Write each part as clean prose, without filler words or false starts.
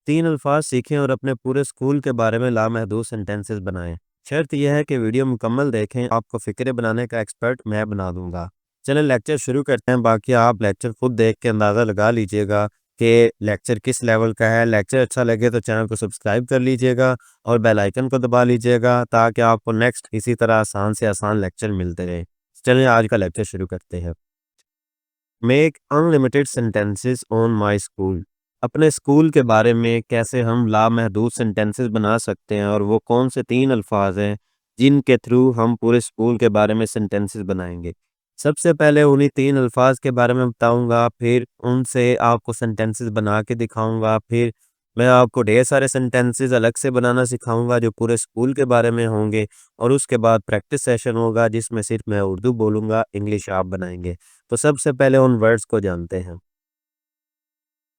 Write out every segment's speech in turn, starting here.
3 अल्फाज सीखें और अपने पूरे स्कूल के बारे में लामहदूद सेंटेंसेस बनाएं। शर्त यह है कि वीडियो मुकम्मल देखें, आपको फ़िक्रे बनाने का एक्सपर्ट मैं बना दूंगा। चलें लेक्चर शुरू करते हैं। बाकी आप लेक्चर खुद देख के अंदाज़ा लगा लीजिएगा कि लेक्चर किस लेवल का है। लेक्चर अच्छा लगे तो चैनल को सब्सक्राइब कर लीजिएगा और बेल आइकन को दबा लीजिएगा ताकि आपको नेक्स्ट इसी तरह आसान से आसान लेक्चर मिलते रहें। चलिए आज का लेक्चर शुरू करते हैं। Make unlimited sentences on my school. अपने स्कूल के बारे में कैसे हम लामहदूद सेंटेंसेस बना सकते हैं और वो कौन से 3 अल्फाज हैं जिनके थ्रू हम पूरे स्कूल के बारे में सेंटेंसेस बनाएंगे। सबसे पहले उन्हीं 3 अल्फाज के बारे में बताऊंगा, फिर उनसे आपको सेंटेंसेस बना के दिखाऊंगा, फिर मैं आपको ढेर सारे सेंटेंसेस अलग से बनाना सिखाऊंगा जो पूरे स्कूल के बारे में होंगे और उसके बाद प्रैक्टिस सेशन होगा जिसमें सिर्फ मैं उर्दू बोलूंगा, इंग्लिश आप बनाएंगे। तो सबसे पहले उन वर्ड्स को जानते हैं।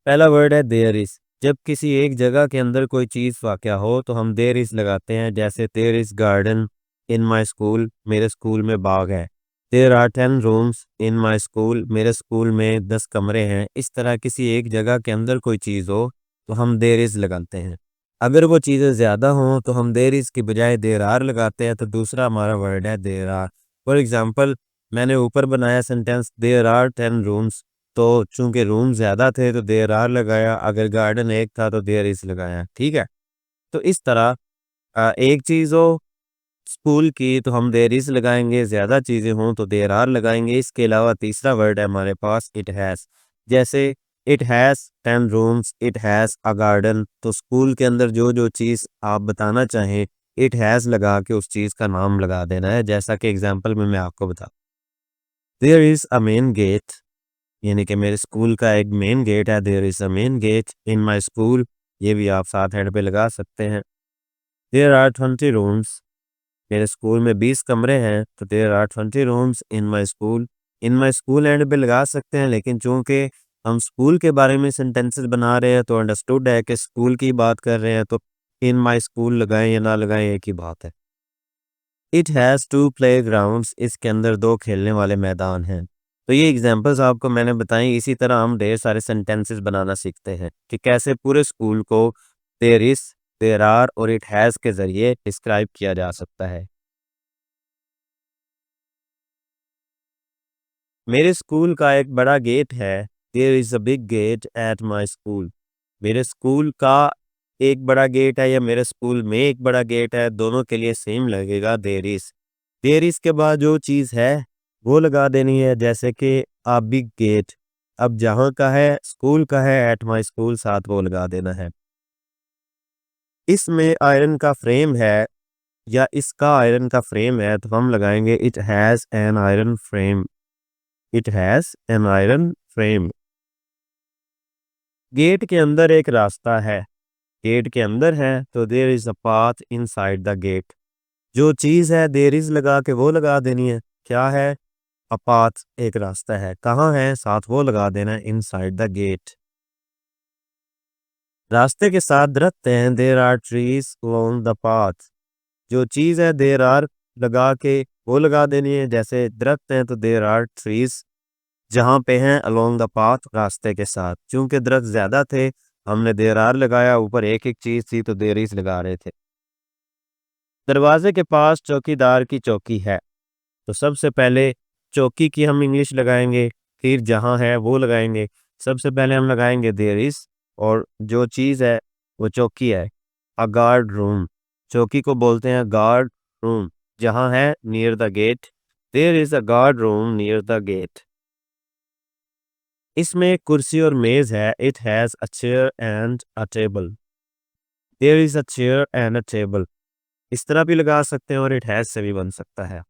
पहला वर्ड है देयर इज। जब किसी एक जगह के अंदर कोई चीज़ वाक़या हो तो हम देयर इज लगाते हैं। जैसे there is garden in my school, मेरे स्कूल में बाग है। There are 10 rooms in my school, मेरे स्कूल में 10 कमरे हैं। इस तरह किसी एक जगह के अंदर कोई चीज़ हो तो हम देयर इज लगाते हैं। अगर वो चीज़ें ज़्यादा हों तो हम देयर इज की बजाय देयर आर लगाते हैं। तो दूसरा हमारा वर्ड है देयर आर। फॉर एग्ज़ाम्पल, मैंने ऊपर बनाया सेंटेंस देयर आर 10 रूम्स, तो चूंकि रूम ज़्यादा थे तो देयर आर लगाया, अगर गार्डन एक था तो देयर इज़ लगाया। ठीक है? तो इस तरह एक चीज़ हो स्कूल की तो हम देयर इज़ लगाएँगे, ज़्यादा चीज़ें हों तो देयर आर लगाएँगे। इसके अलावा तीसरा वर्ड है हमारे पास इट हैज़। जैसे it has 10 rooms, it has a garden. तो स्कूल के अंदर जो-जो चीज़ आप बताना चाहें, इट हैज़ लगा के उस चीज़ का नाम लगा देना है। जैसा कि एग्ज़ाम्पल में मैं आपको बता there is a main gate, यानी कि मेरे स्कूल का एक मेन गेट है। There is a main gate in my school, ये भी आप साथ हेड पे लगा सकते हैं। देयर आर 20 रूम्स, मेरे स्कूल में 20 कमरे हैं। तो there are 20 rooms in my school end पे लगा सकते हैं, लेकिन चूंकि हम स्कूल के बारे में सेंटेंसेस बना रहे हैं तो अंडरस्टूड है कि स्कूल की बात कर रहे हैं, तो इन माय स्कूल लगाएं या ना लगाएं एक ही बात है। इट हैज़ 2 प्लेग्राउंड्स, इसके अंदर 2 खेलने वाले मैदान हैं। तो ये एग्जांपल्स आपको मैंने बताई। इसी तरह हम ढेर सारे सेंटेंसेस बनाना सीखते हैं कि कैसे पूरे स्कूल को देयर इज़, देयर आर और इट हैज़ के ज़रिए डिस्क्राइब किया जा सकता है। मेरे स्कूल का एक बड़ा गेट है। There is a big gate at my school. मेरे स्कूल का एक बड़ा गेट है या मेरे स्कूल में एक बड़ा गेट है, दोनों के लिए सेम लगेगा देयर इज़। देयर इज़ के बाद जो चीज़ है वो लगा देनी है, जैसे कि अ बिग गेट। अब जहाँ का है स्कूल का है, एट माय स्कूल साथ वो लगा देना है। इसमें आयरन का फ्रेम है या इसका आयरन का फ्रेम है तो हम लगाएंगे it has an iron frame. It has an iron frame. Gate के अंदर एक रास्ता है। गेट के अंदर है तो there is a path inside the gate. जो चीज़ है देयर इज़ लगा के वो लगा देनी है। क्या है? अ पाथ, एक रास्ता है। कहाँ है? साथ वो लगा देना है, इनसाइड द गेट। रास्ते के साथ दरख्त हैं। There are trees along the path. जो चीज़ है देयर आर लगा के वो लगा देनी है। जैसे दरख्त हैं तो देयर आर ट्रीज जहाँ पे हैं अलोंग द पाथ, रास्ते के साथ। चूंकि दरख्त ज्यादा थे हमने देयर आर लगाया, ऊपर एक एक चीज थी तो देयर इज लगा रहे थे। दरवाजे के पास चौकीदार की चौकी है। तो सबसे पहले चौकी की हम इंग्लिश लगाएंगे, फिर जहाँ है वो लगाएंगे। सबसे पहले हम लगाएंगे देयर इज और जो चीज़ है वो चौकी है। अ गार्ड रूम, चौकी को बोलते हैं गार्ड रूम। जहाँ है near the gate, there is a guard room near the gate. इसमें एक कुर्सी और मेज है। It has a chair and a table. There is a chair and a table. इस तरह भी लगा सकते हैं और इट हैज़ से भी बन सकता है।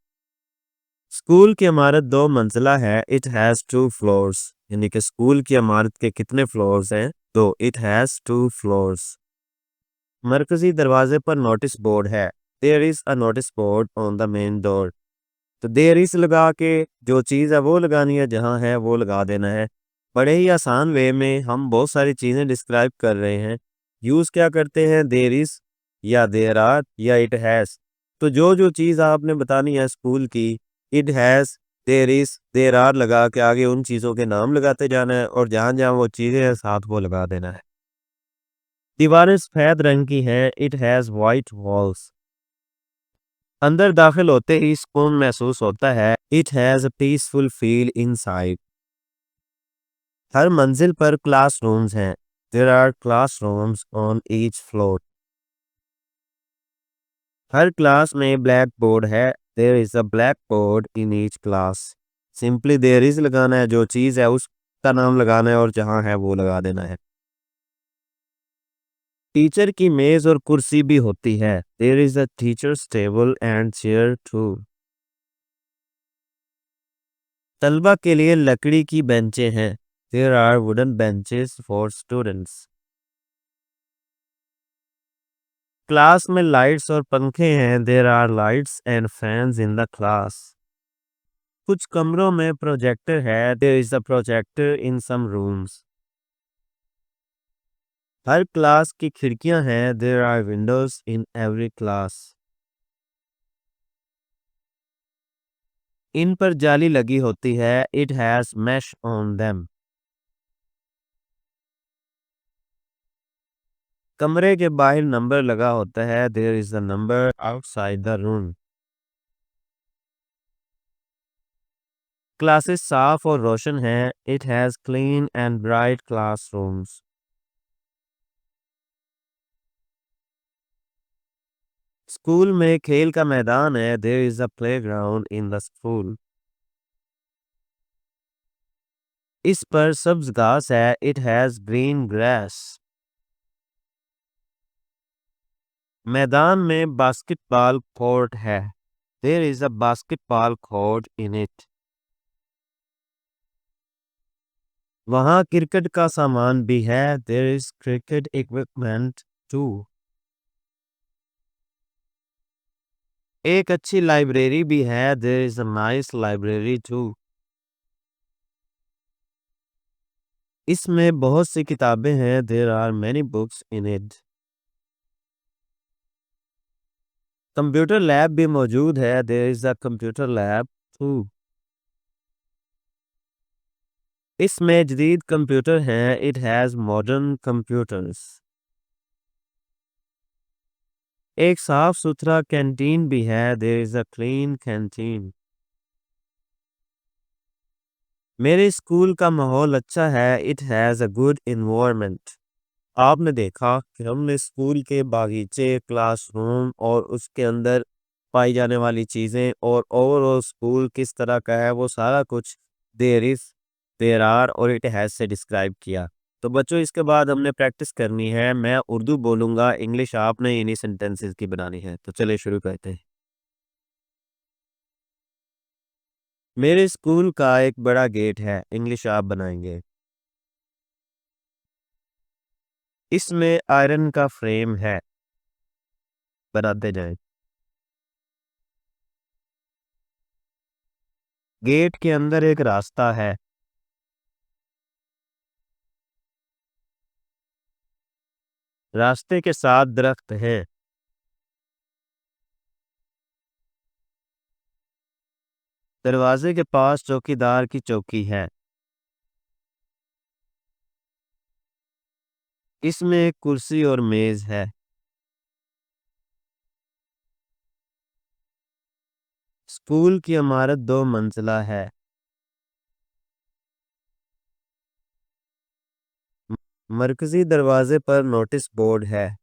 स्कूल की इमारत 2 मंजिला है। इट हैज़ 2 फ्लोर्स, यानी कि स्कूल की इमारत के कितने फ्लोर्स हैं? 2। It has 2 floors. मरकजी दरवाजे पर नोटिस बोर्ड है। There is a notice board on the main door. तो देयर इज लगा के जो चीज़ है वो लगानी है, जहाँ है वो लगा देना है। बड़े ही आसान वे में हम बहुत सारी चीज़ें डिस्क्राइब कर रहे हैं। यूज़ क्या करते हैं? देयर इज या देयर आर या इट हैज़। तो जो जो चीज़ आपने बतानी है स्कूल की, it has, there is, there are लगा के आगे उन चीज़ों के नाम लगाते जाना है और जहाँ जहाँ वो चीज़ें हैं साथ वो लगा देना है। दीवारें सफेद रंग की हैं। It has white walls. अंदर दाखिल होते ही सुकून महसूस होता है। It has a peaceful feel inside. हर मंजिल पर क्लासरूम्स हैं। There are classrooms on each floor. हर क्लास में ब्लैक बोर्ड है। There is a blackboard in each class. Simply there is लगाना है, जो चीज़ है उसका नाम लगाना है और जहाँ है वो लगा देना है। टीचर की मेज और कुर्सी भी होती है। There is a teacher's table and chair too. तलबा के लिए लकड़ी की बेंचें हैं। There are wooden benches for students. Class में लाइट्स और पंखे हैं। There are lights and fans in the class. कुछ कमरों में प्रोजेक्टर है। There is a projector in some rooms. हर क्लास की खिड़कियां हैं। There are windows in every class. इन पर जाली लगी होती है। It has mash on them. कमरे के बाहर नंबर लगा होता है। There is a number outside the room. Classes साफ और रोशन हैं। It has clean and bright classrooms. School में खेल का मैदान है। There is a playground in the school. इस पर सब्ज घास है। It has green grass. मैदान में बास्केटबॉल कोर्ट है। There is a basketball court in it. वहाँ क्रिकेट का सामान भी है। There is cricket equipment too. एक अच्छी लाइब्रेरी भी है। There is a nice library too. इसमें बहुत सी किताबें हैं। There are many books in it. Computer lab भी मौजूद है। There is a computer lab too. इसमें जदीद कंप्यूटर हैं। It has modern computers. एक साफ सुथरा कैंटीन भी है। There is a clean canteen. मेरे स्कूल का माहौल अच्छा है। It has a good environment. आपने देखा कि हमने स्कूल के बागीचे, क्लासरूम और उसके अंदर पाई जाने वाली चीज़ें और ओवरऑल स्कूल किस तरह का है वो सारा कुछ देयर इज, देयर आर और इट हैज़ से डिस्क्राइब किया। तो बच्चों इसके बाद हमने प्रैक्टिस करनी है। मैं उर्दू बोलूँगा, इंग्लिश आपने इन्हीं सेंटेंसेस की बनानी है। तो चलिए शुरू करते हैं। मेरे स्कूल का एक बड़ा गेट है। इंग्लिश आप बनाएंगे। इसमें आयरन का फ्रेम है। बनाते जाएं। गेट के अंदर एक रास्ता है। रास्ते के साथ दरख्त है। दरवाजे के पास चौकीदार की चौकी है। इसमें एक कुर्सी और मेज है। स्कूल की इमारत 2 मंजिला है। म- मरकजी दरवाजे पर नोटिस बोर्ड है।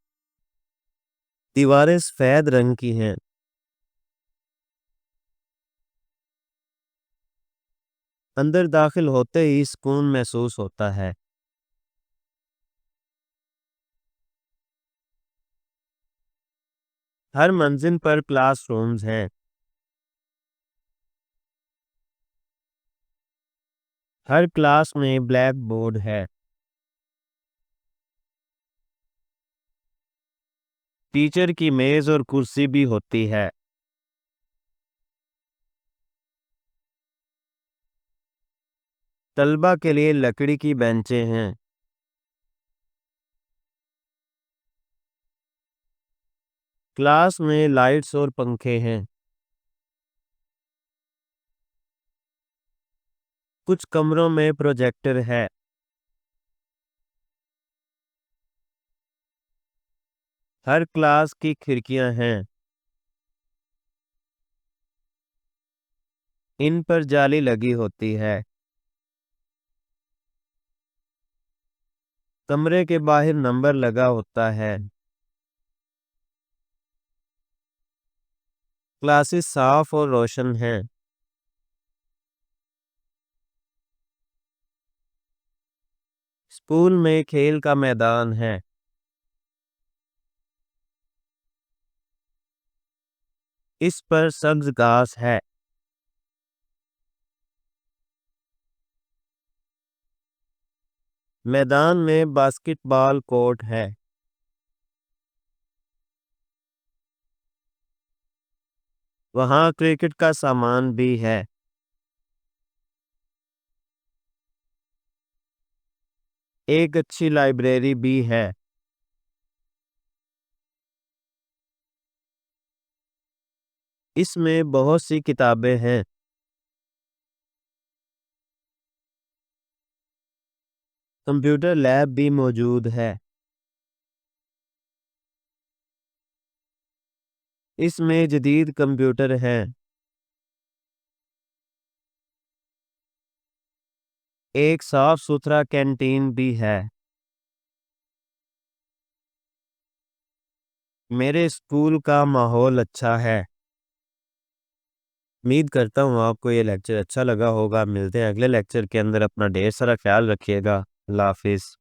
दीवारें सफेद रंग की हैं। अंदर दाखिल होते ही सुकून महसूस होता है। हर मंजिल पर क्लासरूम्स हैं। हर क्लास में ब्लैक बोर्ड है। टीचर की मेज और कुर्सी भी होती है। तलबा के लिए लकड़ी की बेंचें हैं। क्लास में लाइट्स और पंखे हैं। कुछ कमरों में प्रोजेक्टर है। हर क्लास की खिड़कियां हैं। इन पर जाली लगी होती है। कमरे के बाहर नंबर लगा होता है। क्लासेस साफ और रोशन हैं। स्कूल में खेल का मैदान है। इस पर सब्ज घास है। मैदान में बास्केटबॉल कोर्ट है। वहाँ क्रिकेट का सामान भी है। एक अच्छी लाइब्रेरी भी है। इसमें बहुत सी किताबें हैं। कंप्यूटर लैब भी मौजूद है। इसमें जदीद कंप्यूटर हैं। एक साफ सुथरा कैंटीन भी है। मेरे स्कूल का माहौल अच्छा है। उम्मीद करता हूँ आपको ये लेक्चर अच्छा लगा होगा। मिलते हैं अगले लेक्चर के अंदर। अपना ढेर सारा ख्याल रखिएगा। अल्लाह हाफिज़।